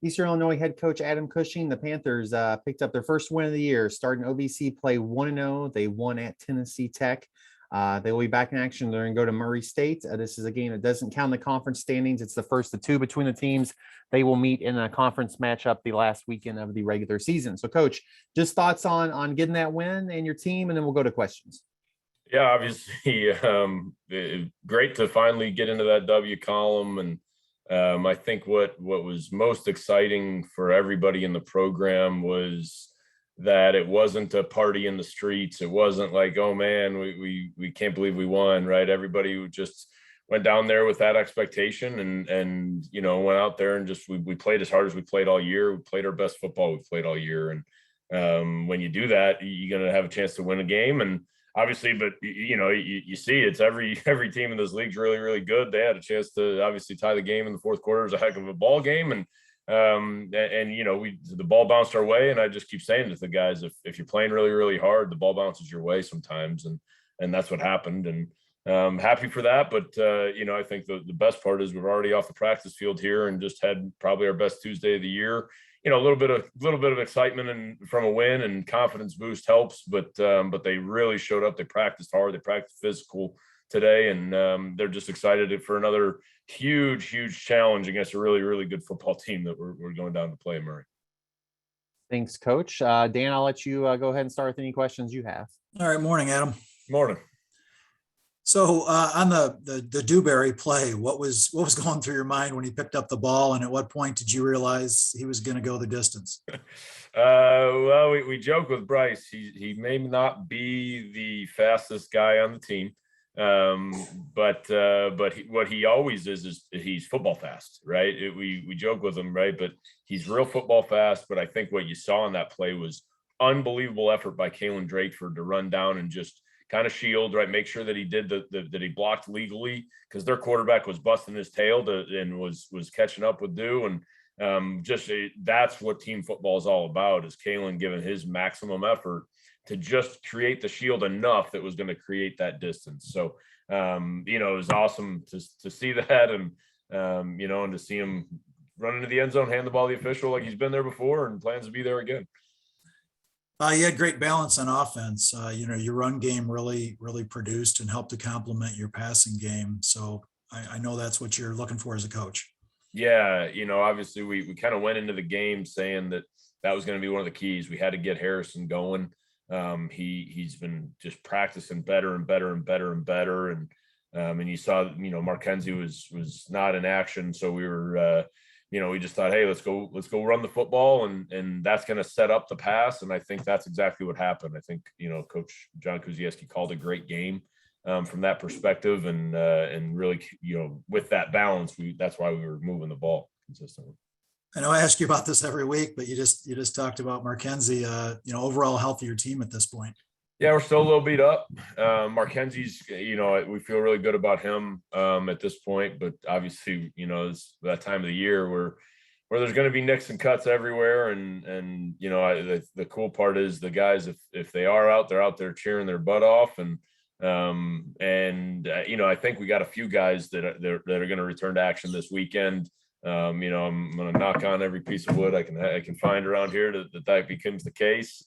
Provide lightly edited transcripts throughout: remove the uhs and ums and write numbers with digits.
Eastern Illinois head coach Adam Cushing. The Panthers picked up their first win of the year, starting OVC play 1-0. They won at Tennessee Tech. They will be back in action. They're going to go to Murray State. This is a game that doesn't count in the conference standings. It's the first of two between the teams. They will meet in a conference matchup the last weekend of the regular season. So, Coach, just thoughts on getting that win and your team, and then we'll go to questions. Yeah, obviously, great to finally get into that W column. And I think what was most exciting for everybody in the program was that it wasn't a party in the streets. It wasn't like, oh man, we can't believe we won, right? Everybody just went down there with that expectation and went out there and just we played as hard as we played all year. We played our best football we've played all year. And when you do that, you're going to have a chance to win a game. And obviously, but you see it's every team in this league's really, really good. They had a chance to obviously tie the game in the fourth quarter. It was a heck of a ball game. And the ball bounced our way. And I just keep saying to the guys, if you're playing really, really hard, the ball bounces your way sometimes. And that's what happened. And happy for that. But, I think the best part is we're already off the practice field here and just had probably our best Tuesday of the year. A little bit of excitement and from a win and confidence boost helps, but they really showed up. They practiced hard. They practiced physical today, and they're just excited for another huge challenge against a really, really good football team that we're going down to play in Murray. Thanks, Coach. Dan, I'll let you go ahead and start with any questions you have. All right. Morning, Adam. Morning. So on the dewberry play, what was going through your mind when he picked up the ball, and at what point did you realize he was going to go the distance? Well, we joke with Bryce. He may not be the fastest guy on the team, but what he always is he's football fast, right? We joke with him, right? But he's real football fast. But I think what you saw in that play was unbelievable effort by Kalen Drakeford to run down and just kind of shield, right? Make sure that he did that he blocked legally, because their quarterback was busting his tail and was catching up with Dew. And that's what team football is all about, is Kalen giving his maximum effort to just create the shield enough that was going to create that distance. So, it was awesome to see that and to see him run into the end zone, hand the ball to the official like he's been there before and plans to be there again. You had great balance on offense. Your run game really, really produced and helped to complement your passing game. So I know that's what you're looking for as a coach. Yeah. Obviously we kind of went into the game saying that was going to be one of the keys. We had to get Harrison going. He's been just practicing better and better and better and better. And you saw, Mark Kenzie was not in action. So we were, we just thought, hey, let's go run the football, and that's going to set up the pass. And I think that's exactly what happened. I think, Coach John Kuzieski called a great game from that perspective, and really, with that balance, that's why we were moving the ball consistently. I know I ask you about this every week, but you just talked about Mark Kenzie, overall healthier team at this point. Yeah, we're still a little beat up. Mark Kenzie's, we feel really good about him at this point, but obviously, it's that time of the year where there's going to be nicks and cuts everywhere. And the cool part is the guys, if they are out, they're out there cheering their butt off. And I think we got a few guys that are going to return to action this weekend. I'm going to knock on every piece of wood I can find around here that becomes the case,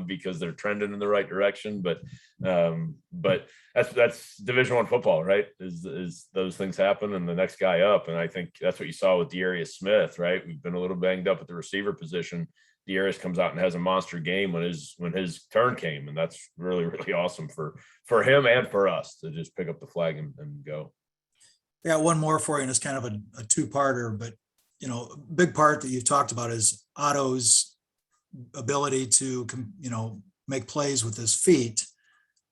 because they're trending in the right direction. But that's Division I football, right? Is those things happen and the next guy up. And I think that's what you saw with Darius Smith, right? We've been a little banged up at the receiver position. Darius comes out and has a monster game when his turn came. And that's really, really awesome for him and for us to just pick up the flag and go. Yeah, one more for you, and it's kind of a two-parter, but a big part that you've talked about is Otto's ability to make plays with his feet.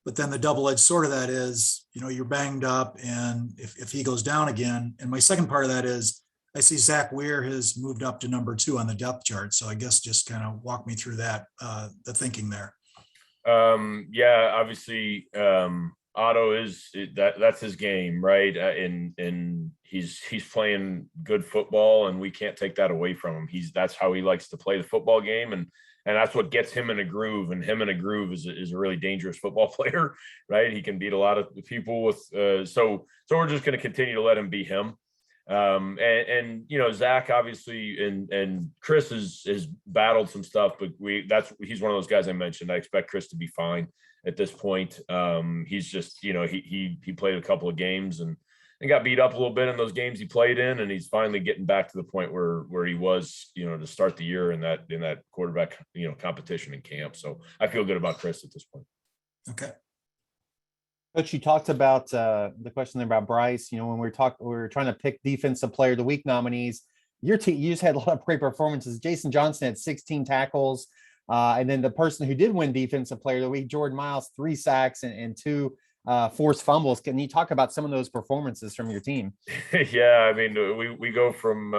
But then the double-edged sword of that is, you're banged up, and if he goes down again. And my second part of that is, I see Zach Weir has moved up to number 2 on the depth chart. So I guess just kind of walk me through that, the thinking there. Yeah, obviously. Otto that's his game, right? And he's playing good football, and we can't take that away from him. That's how he likes to play the football game, and that's what gets him in a groove. And him in a groove is a really dangerous football player, right? He can beat a lot of people with. So we're just going to continue to let him be him. And you know, Zach obviously and Chris has battled some stuff, but he's one of those guys I mentioned. I expect Chris to be fine at this point. He's just, you know, he played a couple of games and got beat up a little bit in those games he played in, and he's finally getting back to the point where he was, you know, to start the year in that quarterback, you know, competition in camp. So I feel good about Chris at this point. Okay. Coach, you talked about the question there about Bryce. You know, when we were trying to pick defensive player of the week nominees. Your team, you just had a lot of great performances. Jason Johnson had 16 tackles, and then the person who did win defensive player of the week, Jordan Miles, 3 sacks and 2 forced fumbles. Can you talk about some of those performances from your team? Yeah, I mean, we go from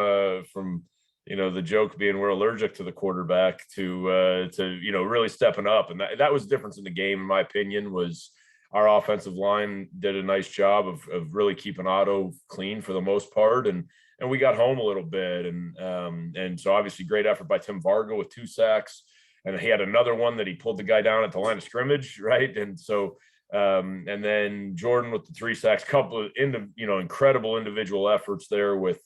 you know, the joke being we're allergic to the quarterback to you know, really stepping up, and that was the difference in the game, in my opinion. Was our offensive line did a nice job of really keeping Otto clean for the most part, and we got home a little bit, and so obviously great effort by Tim Vargo with 2 sacks, and he had another one that he pulled the guy down at the line of scrimmage, right? And so and then Jordan with the 3 sacks, couple of you know, incredible individual efforts there with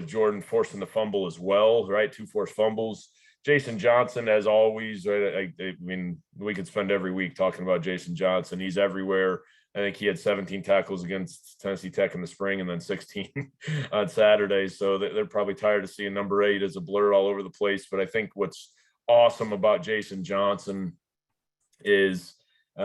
Jordan forcing the fumble as well, right? 2 forced fumbles. Jason Johnson, as always, right? I mean, we could spend every week talking about Jason Johnson. He's everywhere. I think he had 17 tackles against Tennessee Tech in the spring and then 16 on Saturday. So they're probably tired of seeing number 8 as a blur all over the place. But I think what's awesome about Jason Johnson is, you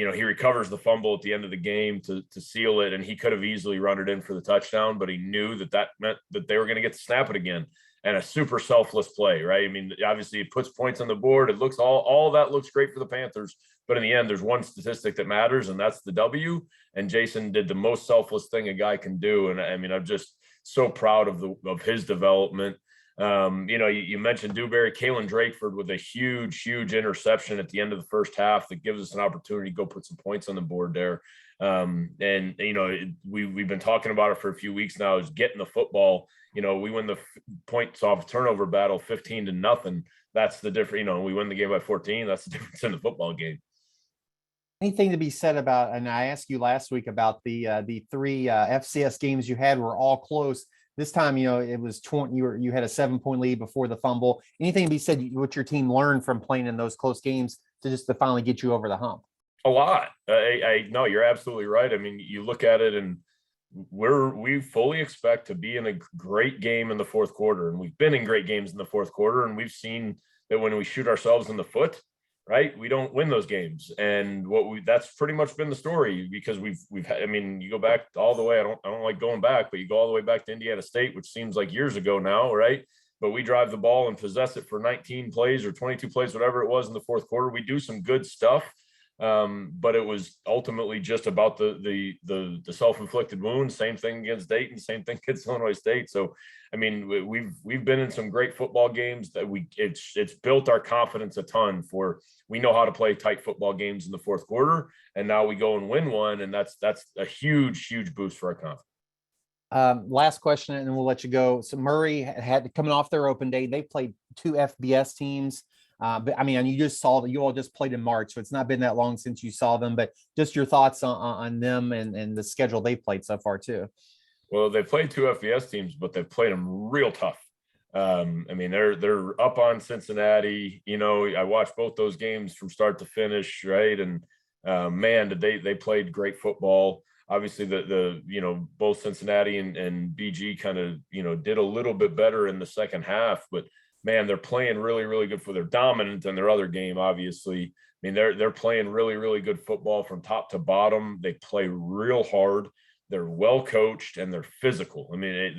know, he recovers the fumble at the end of the game to seal it, and he could have easily run it in for the touchdown, but he knew that meant that they were going to get to snap it again. And a super selfless play, right? I mean, obviously it puts points on the board. It looks all that looks great for the Panthers, but in the end, there's one statistic that matters, and that's the W. And Jason did the most selfless thing a guy can do. And I mean, I'm just so proud of his development. You know, you mentioned Dewberry, Kalen Drakeford with a huge interception at the end of the first half that gives us an opportunity to go put some points on the board there. And you know, we've been talking about it for a few weeks now, is getting the football. You know, we win the points off turnover battle 15-0. That's the difference. You know, we win the game by 14. That's the difference in the football game. Anything to be said about, and I asked you last week about the 3 FCS games you had were all close. This time, you know, it was 20. You had a 7-point lead before the fumble. Anything to be said what your team learned from playing in those close games to finally get you over the hump? A lot. I no, you're absolutely right. I mean, you look at it, and we fully expect to be in a great game in the fourth quarter, and we've been in great games in the fourth quarter, and we've seen that when we shoot ourselves in the foot, right, we don't win those games. And that's pretty much been the story, because we've had, I mean, you go back all the way, I don't like going back, but you go all the way back to Indiana State, which seems like years ago now, right? But we drive the ball and possess it for 19 plays or 22 plays, whatever it was in the fourth quarter. We do some good stuff. But it was ultimately just about the self-inflicted wounds. Same thing against Dayton, same thing against Illinois State. So, I mean, we've been in some great football games that it's built our confidence a ton. We know how to play tight football games in the fourth quarter, and now we go and win one, and that's a huge boost for our confidence. Last question, and then we'll let you go. So Murray had coming off their open day. They played 2 FBS teams. But I mean, you all just played in March, so it's not been that long since you saw them, but just your thoughts on them and the schedule they played so far too. Well, they played 2 FBS teams, but they've played them real tough. I mean, they're up on Cincinnati. You know, I watched both those games from start to finish, right? And man, did they played great football. Obviously, the you know, both Cincinnati and BG kind of, you know, did a little bit better in the second half, but man, they're playing really good they're dominant in their other game, obviously. I mean, they're playing really good football from top to bottom. They play real hard. They're well coached and they're physical. I mean,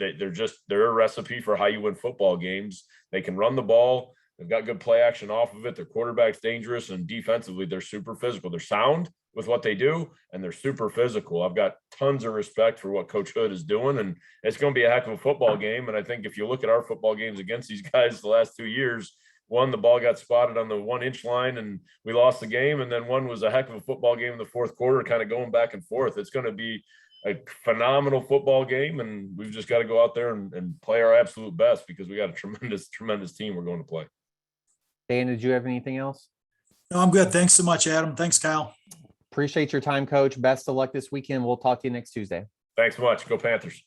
they're a recipe for how you win football games. They can run the ball. They've got good play action off of it. Their quarterback's dangerous, and defensively, they're super physical. They're sound with what they do, and they're super physical. I've got tons of respect for what Coach Hood is doing, and it's going to be a heck of a football game. And I think if you look at our football games against these guys the last 2 years, one, the ball got spotted on the 1-inch line and we lost the game. And then one was a heck of a football game in the fourth quarter, kind of going back and forth. It's going to be a phenomenal football game, and we've just got to go out there and play our absolute best, because we got a tremendous team we're going to play. Dan, did you have anything else? No, I'm good. Thanks so much, Adam. Thanks, Kyle. Appreciate your time, Coach. Best of luck this weekend. We'll talk to you next Tuesday. Thanks so much. Go Panthers.